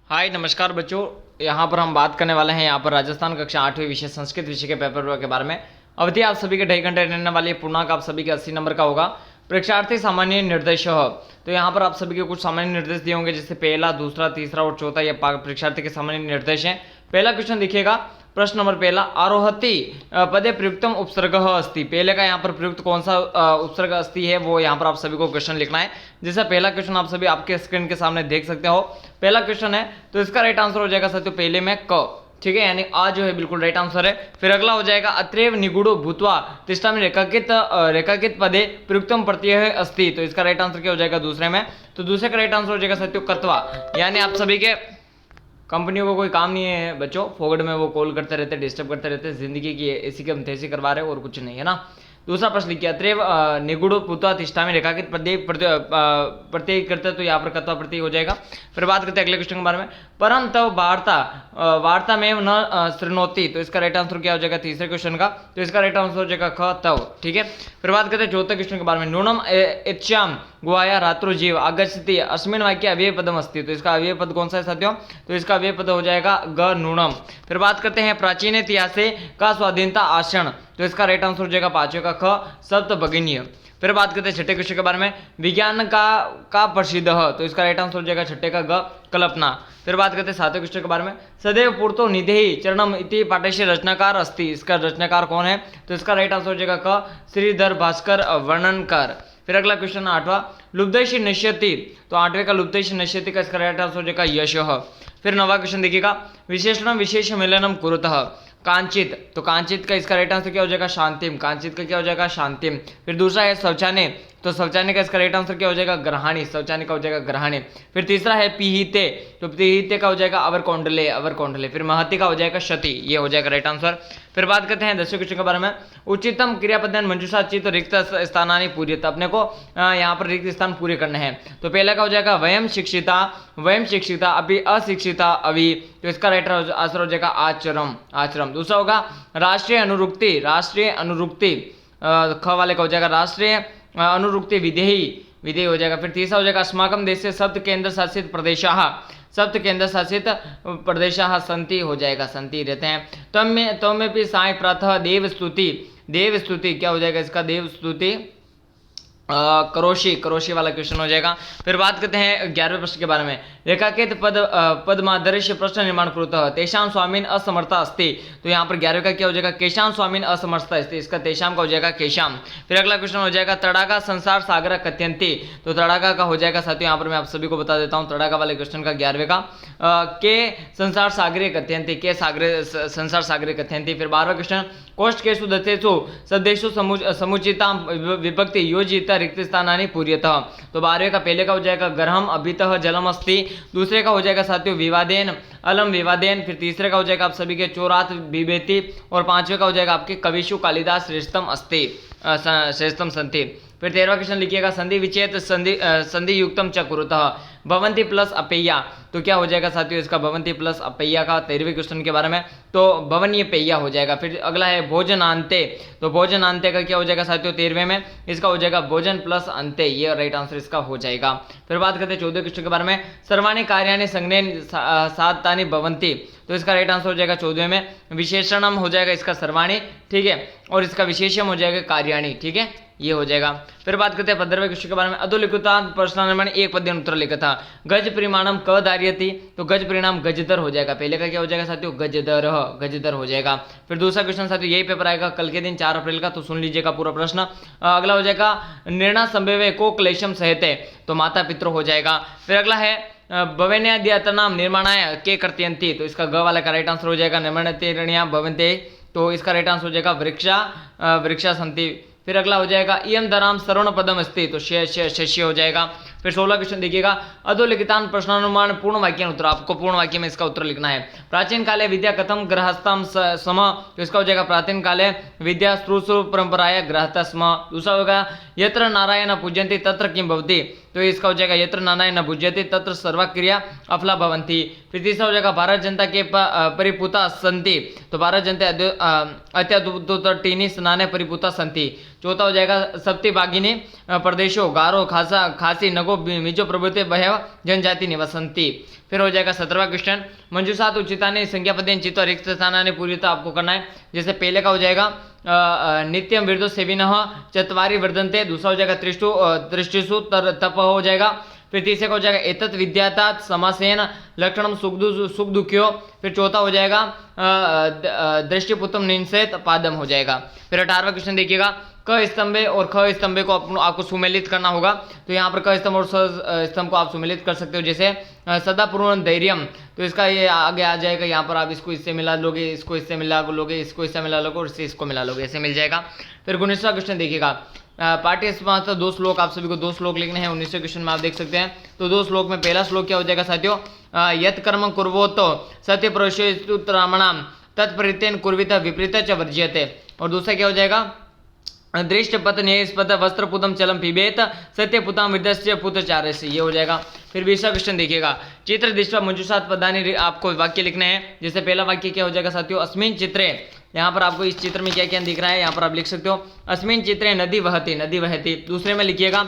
हाय नमस्कार बच्चों, यहाँ पर हम बात करने वाले हैं यहाँ पर राजस्थान कक्षा 8वीं विषय संस्कृत विषय के पेपर के बारे में। अवधि आप सभी के 2.5 घंटे रहने वाली है। पूर्णांक आप सभी के 80 नंबर का होगा। परीक्षार्थी सामान्य निर्देश, तो यहाँ पर आप सभी के कुछ सामान्य निर्देश दिए होंगे, जैसे पहला, दूसरा, तीसरा और चौथा, ये परीक्षार्थी के सामान्य निर्देश हैं। पहला क्वेश्चन देखिएगा, प्रश्न नंबर पहला, आरोहति पदे प्रयुक्तम उपसर्ग अस्ति। पहले का यहाँ पर प्रयुक्त कौन सा उपसर्ग अस्ति है, वो यहाँ पर आप सभी को क्वेश्चन लिखना है। जैसा पहला क्वेश्चन आप सभी आपके स्क्रीन के सामने देख सकते हो। पहला क्वेश्चन है, तो इसका राइट आंसर हो जाएगा साथियों पहले में क, ठीक है, यानी आ जो है बिल्कुल राइट आंसर है। फिर अगला हो जाएगा, अत्रैव निगूढ़ो भूत्वा तिष्ठा में रेखाकित पदे प्रयुक्तम प्रत्यय अस्ति। तो इसका राइट आंसर क्या हो जाएगा दूसरे में, तो दूसरे का राइट आंसर हो जाएगा साथियों कत्वा। यानी आप सभी के कंपनियों को कोई काम नहीं है बच्चों, फोगड़ में वो कॉल करते रहते, डिस्टर्ब करते रहते, जिंदगी की इसी के हम तैसी करवा रहे हो और कुछ नहीं है ना। दूसरा प्रश्न लिखिए, अत्रैव निगूढ़ो भूत्वा तिष्ठा में रेखाकित प्रत्यय करते, तो यहाँ पर कत्वा प्रत्यय हो जाएगा। फिर बात करते हैं अगले क्वेश्चन के बारे में, परम तव वार्ता में न शृणोति। तो इसका राइट आंसर क्या हो जाएगा तीसरे क्वेश्चन का, तो इसका राइट आंसर हो जाएगा ख तव, ठीक है। फिर बात करते हैं चौथे क्वेश्चन के बारे में, नूनम इच्छाम गुआया रात्रो जीव आगच्छति अस्मिन् वाक्य अव्यय पदम अस्ति। तो इसका अव्यय पद कौन सा है साथियों, तो इसका अव्यय पद हो जाएगा ग नूनम। फिर बात करते हैं प्राचीन इतिहासे का स्वाधीनता आसन। तो इसका राइट आंसर हो जाएगा पांचवे का ख सप्त भगिनीय। फिर बात करते हैं छठे क्वेश्चन के बारे में, विज्ञान का प्रसिद्ध, तो इसका राइट आंसर हो जाएगा छठे का ग कल्पना। फिर बात करते हैं सातवें क्वेश्चन के बारे में, सदैव पूर्तो निधेहि चरणम इति पाठ्यस्य रचनाकार अस्ति। इसका रचनाकार कौन है, तो इसका राइट आंसर हो जाएगा क श्रीधर भास्कर वर्णनकर। फिर अगला क्वेश्चन आठवां, लुब्धैषि नश्यति। तो आठवें का लुब्धैषि नश्यति का इसका राइट आंसर हो जाएगा यशः। फिर नवा क्वेश्चन देखिएगा, विशेषणम विशेष मिलनम कुरुतः कांचित। तो कांचित का इसका राइट आंसर क्या हो जाएगा शांतिम। कांचित का क्या हो जाएगा शांतिम। फिर दूसरा है शौचाने, तो शौचाने का इसका राइट आंसर क्या हो जाएगा ग्रहाणी। शौचाने का हो जाएगा ग्रहाणी। फिर तीसरा है पीहिते, तो पीहिते का हो जाएगा अवरकोंडले, अवरकोंडले। फिर महति का हो जाएगा क्षति, ये हो जाएगा राइट आंसर। फिर बात करते हैं 10वें क्वेश्चन के बारे में, उच्चतम क्रियापदन मंजूषा चित रिक्त स्थानानि पूर्यत। अपने को यहाँ पर रिक्त स्थान पूरे करने हैं। तो पहला का हो जाएगा वयम शिक्षिता अभी अशिक्षिता अभी। तो इसका राइट आंसर हो जाएगा आचरम। दूसरा होगा राष्ट्रीय अनुरुक्ति, ख वाले का हो जाएगा राष्ट्रीय अनुरुक्ति विधेयी हो जाएगा। फिर तीसरा हो जाएगा अस्माकम देश से सप्त केंद्र शासित प्रदेशाः सन्ति हो जाएगा, संति रहते हैं। तम में भी साय प्रातः देव स्तुति क्या हो जाएगा इसका देव स्तुति करोशी वाला क्वेश्चन हो जाएगा। फिर बात करते हैं 11वें प्रश्न के बारे में, रेखाकित पद्मादर्श प्रश्न निर्माण कुरुतः तेषां स्वामिन असमर्था अस्ति। तो यहाँ पर 11वें का क्या हो जाएगा केशाम स्वामिन असमर्था अस्ति। इसका तेषाम का हो जाएगा केशाम। फिर अगला क्वेश्चन हो जाएगा, तड़ाका संसार सागर कथ्यन्ति। तो तड़ाका का हो जाएगा साथियों, यहाँ पर मैं आप सभी को बता देता हूँ तड़ाका वाले क्वेश्चन का 11वें का के संसार सागरे कथ्यन्ति, के संसार सागरे कथ्यन्ति। फिर 12वां क्वेश्चन, कोष्ठकेषु दत्तेषु सदेशु समुचिता विभक्ति योजिता रिक्त स्थानानि पूर्यतः। तो 12वें का पहले का हो जाएगा गर्हम अभितः जलम अस्ति। दूसरे का हो जाएगा साथियों विवादेन अलम विवादेन। फिर तीसरे का हो जाएगा आप सभी के चोरात बिबेति। और 5वें का हो जाएगा आपके कविषु कालिदास श्रेष्ठम संति। फिर 13वां क्वेश्चन लिखिएगा, संधि विच्छेद संधि युक्तम च कुरुतः भवन्ति प्लस अपेया। तो क्या हो जाएगा साथियों इसका भवन्ति प्लस अपेया का 13वें क्वेश्चन के बारे में, तो भवनीय पेया हो जाएगा। फिर अगला है भोजनांते। तो भोजनांते का क्या हो जाएगा साथियों 13वें में, इसका हो जाएगा भोजन प्लस अंते, ये राइट आंसर इसका हो जाएगा। फिर बात करते हैं 14वें क्वेश्चन के बारे में, सर्वाणि कार्याणि संज्ञेन सातानि भवन्ति। तो इसका राइट आंसर हो जाएगा 14वें में, विशेषणम हो जाएगा इसका सर्वाणि, ठीक है, और इसका विशेषम हो जाएगा कार्याणि, ठीक है, ये हो जाएगा। फिर बात करते हैं 15वें क्वेश्चन के बारे में, अधोलिखिता प्रश्न निर्माण एक पद्य उत्तर लिखा था, गज परिमाणम क धार्यति। तो गज परिणाम गजदर हो जाएगा। पहले का क्या हो जाएगा साथियों गजदर हो जाएगा। फिर दूसरा क्वेश्चन साथियों यही पेपर आएगा कल के दिन 4 अप्रैल का, तो सुन लीजिएगा पूरा प्रश्न। अगला हो जाएगा निर्णय संभवे को क्लेशम सहते। तो माता पितृ हो जाएगा। फिर अगला है भवन्याद्यतनाम निर्माणाय के कर्तयन्ति। तो इसका ग वाला का राइट आंसर हो जाएगा निर्माणतेरण्या भवन्ते। तो इसका राइट आंसर हो जाएगा वृक्षा संति। फिर अगला हो जाएगा इयम धराम सर्वण पदम अस्ति। तो शस्य हो जाएगा। फिर 16 क्वेश्चन देखिएगा, अधोलिखितान प्रश्नानुमान पूर्ण वाक्य उत्तर। आपको पूर्ण वाक्य में इसका उत्तर लिखना है। प्राचीन काले विद्या कथम गृहस्थम सम। तो इसका हो जाएगा प्राचीन काले विद्या श्रुश्रु परंपराया गृहस्थ स्म। दूसरा होगा यत्र नारायण पूज्यन्ति तत्र किम भवति। तो इसका हो जाएगा यत्र नारायण पूज्यते तत्र सर्वक्रिया अफला भवन्ति। फिर तीसरा हो जाएगा भारत जनता के परिपूता संति। तो भारत जनता अत्यदुत्तीनि स्नाने परिपूता संति। चौथा हो जाएगा सप्ति बागिनी प्रदेशों गारो खासी नगो को मिजो प्रभुत्व बहव जनजाति निवसंती। फिर हो जाएगा 17वां क्वेश्चन, मंजूषात उचितानि संज्ञा पदेन चित्वा रिक्त स्थानानि पूरिता आपको करना है। जैसे पहले का हो जाएगा नित्यम विरदो सेविनः चत्वारि वर्धन्ते, दूसरा हो जाएगा त्रिष्टिषु तप हो जाएगा। फिर तीसरे का हो जाएगा एतत् विद्यातात समासेन लक्षणम सुख दुख्यो। फिर चौथा हो जाएगा दृष्टिपुत्रम निंसेत पादम हो जाएगा। फिर 18वां क्वेश्चन देखिएगा, क स्तंभे और ख स्तंभे को आपको सुमेलित करना होगा। तो यहाँ पर क स्तंभ और स स्तंभ को आप सुमेलित कर सकते हो। जैसे सदा पूर्ण धैर्यम, तो इसका ये आगे आ जाएगा, यहाँ पर आप इसको इससे मिला लोगे, इसको इससे मिला लोगे, इसको इससे मिला लोगे और इससे इसको मिला लोगे, ऐसे मिल जाएगा। फिर 19वां क्वेश्चन देखिएगा, पाठ्य समास 2 श्लोक, आप सभी को 2 श्लोक लिखने हैं। 19वें क्वेश्चन में आप देख सकते हैं। तो 2 श्लोक में पहला श्लोक क्या हो जाएगा साथियों, यत् कर्म कुर्वोतो सत्य प्रवेशोत्रामणाम तत्परितेन कुर्वित विपरीत च वर्ज्यते। और दूसरा क्या हो जाएगा, दृष्टपत न्यायस्पद वस्त्रपुतम चलम पिबेत सत्यपुताम विदस्य पुत्रचार्यस्य, ये हो जाएगा। फिर 20वां क्वेश्चन देखिएगा, चित्र दृष्टवा मंजूषात पदानि, आपको वाक्य लिखने हैं। जैसे पहला वाक्य क्या हो जाएगा साथियों, अस्मिन चित्रे, यहाँ पर आपको इस चित्र में क्या क्या दिख रहा है यहाँ पर आप लिख सकते हो, अस्मिन चित्रे नदी वहती, नदी बहती। दूसरे में लिखिएगा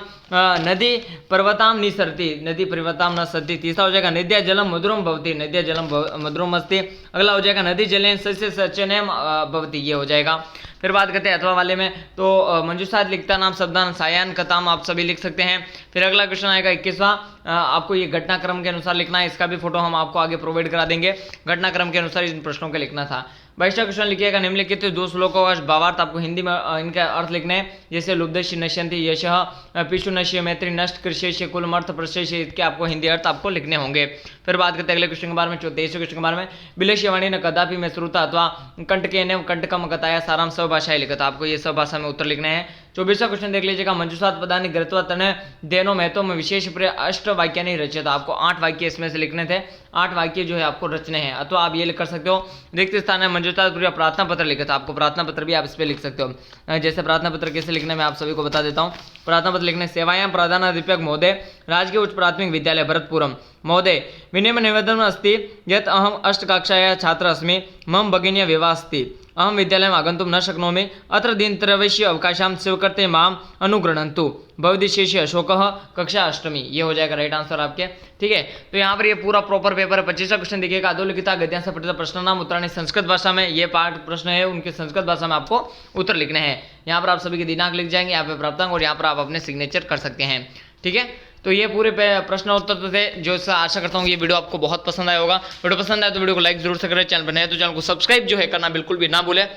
नदी पर्वताम निसरती, नदी पर्वताम न सरती। तीसरा हो जाएगा नद्या जलम मधुरम भवती, नद्या जलम मधुरम अस्ति। अगला हो जाएगा नदी जलेन सस्य सचनेम भवती, ये हो जाएगा। फिर बात करते हैं अथवा वाले में, तो मंजूषात लिखता नाम शब्दान सायान कथाम आप सभी लिख सकते हैं। फिर अगला क्वेश्चन आएगा 21वां, आपको ये घटनाक्रम के अनुसार लिखना है। इसका भी फोटो हम आपको आगे प्रोवाइड करा देंगे। घटनाक्रम के अनुसार इन प्रश्नों को लिखना था। 22वां क्वेश्चन लिखिएगा, निम्नलिखित 2 श्लोकों का भावार्थ आपको हिंदी में इनका अर्थ लिखने हैं। जैसे लुब्धस्य नश्यन्ति यशः पिशु नश्य मैत्री नष्ट कृष्य कुलमर्थ प्रशेष, इसके आपको हिंदी अर्थ आपको लिखने होंगे। फिर बात करते हैं अगले क्वेश्चन के बारे में, 23वें क्वेश्चन के बारे में, बिलश्यवाणी न कदापि में श्रुता अथवा कंटकेन कंटकम कथाया साराम सब भाषाएं लिखता, आपको ये सब भाषा में उत्तर लिखने हैं। 24वां क्वेश्चन देख लीजिएगा, मंजूषात पदानि गृहीत्वा तने देनो महत्व में विशेष प्रिय 8 वाक्यानि रचयिता, आपको 8 वाक्य इसमें से लिखने थे। 8 वाक्य जो है आपको रचने हैं। अथवा आप ये लिख कर सकते हो, रिक्त स्थान है मंजूषात पूरा प्रार्थना पत्र लिखा था, आपको प्रार्थना पत्र भी आप इस पर लिख सकते हो। जैसे प्रार्थना पत्र कैसे लिखने में आप सभी को बता देता हूँ। प्रार्थना पत्र लिखने, सेवायां प्रधानाध्यापक महोदय राजकीय उच्च प्राथमिक विद्यालय भरतपुरम महोदय विनम्र निवेदनम् अस्ति यत् अहम् 8 कक्षायाः छात्र अस्मि, मम भगिन्या विवाहः अस्ति, अहम विद्यालयम् आगन्तुं न शक्नोमि, अत्र दिनत्रयस्य अवकाशां स्वीकृत्य माम् अनुगृह्णन्तु, भवदिशेषे अशोकः, कक्षा 8वीं, ये हो जाएगा राइट आंसर आपके। ठीक है, तो यहाँ पर ये पूरा प्रॉपर पेपर है। 25वां क्वेश्चन देखिएगा, अधोलिखिता गद्यांश पठित प्रश्न नाम उत्तराणि संस्कृत भाषा में, ये पाठ प्रश्न है उनके संस्कृत भाषा में आपको उत्तर लिखने हैं। यहाँ पर आप सभी के दिनांक लिख जाएंगे, यहाँ पे प्राप्तांक, और यहाँ पर आप अपने सिग्नेचर कर सकते हैं। ठीक है, तो ये पूरे प्रश्न उत्तर थे, जो आशा करता हूँ ये वीडियो आपको बहुत पसंद आया होगा। वीडियो पसंद आए तो वीडियो को लाइक जरूर से करें, चैनल पर नए तो चैनल को सब्सक्राइब जो है करना बिल्कुल भी ना भूलें।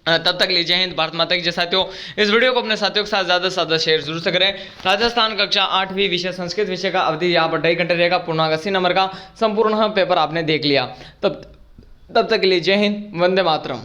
तब तक लीजिए हिंद, भारत माता की जय। साथियों, इस वीडियो को अपने साथियों के साथ ज़्यादा से ज़्यादा शेयर जरूर से करें। राजस्थान कक्षा 8वीं विषय संस्कृत विषय का अवधि यहाँ पर 2.5 घंटे रहेगा। पूर्णांक 80 नंबर का संपूर्ण पेपर आपने देख लिया। तब तक के लिए जय हिंद, वंदे मातरम।